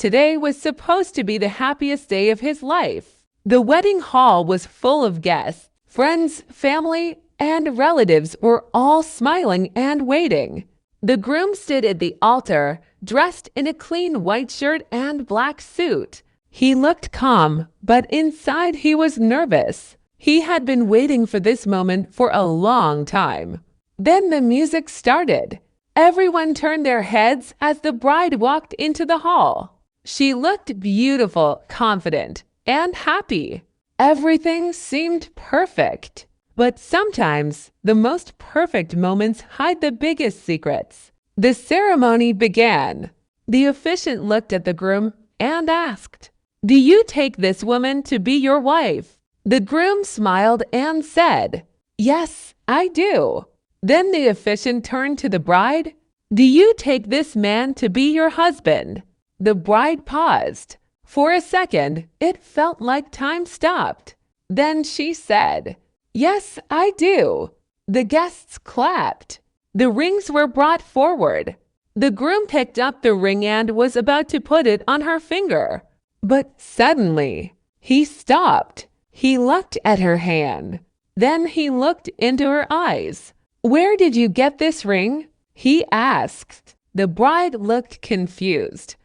today was supposed to be the happiest day of his life. The wedding hall was full of guests. Friends, family, and relatives were all smiling and waiting. The groom stood at the altar, dressed in a clean white shirt and black suit. He looked calm, but inside he was nervous. He had been waiting for this moment for a long time. Then the music started. Everyone turned their heads as the bride walked into the hall. She looked beautiful, confident, and happy. Everything seemed perfect. But sometimes the most perfect moments hide the biggest secrets. The ceremony began. The officiant looked at the groom and asked, "Do you take this woman to be your wife?" The groom smiled and said, "Yes, I do." Then the officiant turned to the bride. "Do you take this man to be your husband?" The bride paused. For a second, it felt like time stopped. Then she said, "Yes, I do." The guests clapped. The rings were brought forward. The groom picked up the ring and was about to put it on her finger. But suddenly, he stopped. He looked at her hand. Then he looked into her eyes. "Where did you get this ring?" he asked. The bride looked confused.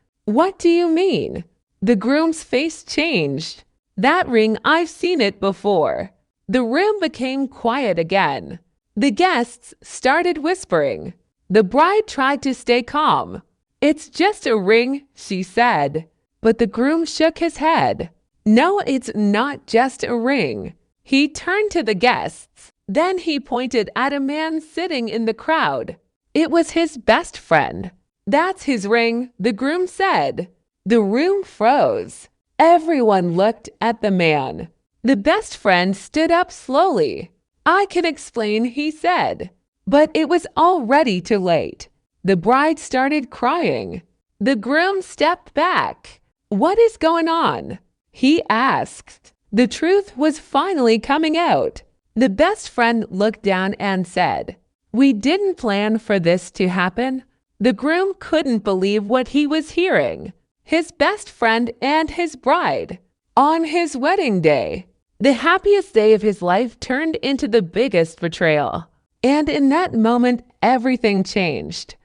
"What do you mean?" The groom's face changed. "That ring, I've seen it before." The room became quiet again. The guests started whispering. The bride tried to stay calm. "It's just a ring," she said. But the groom shook his head. "No, it's not just a ring." He turned to the guests. Then he pointed at a man sitting in the crowd. It was his best friend. "That's his ring," the groom said. The room froze. Everyone looked at the man. The best friend stood up slowly. "I can explain," he said. But it was already too late. The bride started crying. The groom stepped back. "What is going on?" he asked. The truth was finally coming out. The best friend looked down and said, "We didn't plan for this to happen." The groom couldn't believe what he was hearing. His best friend and his bride. On his wedding day. The happiest day of his life turned into the biggest betrayal. And in that moment, everything changed.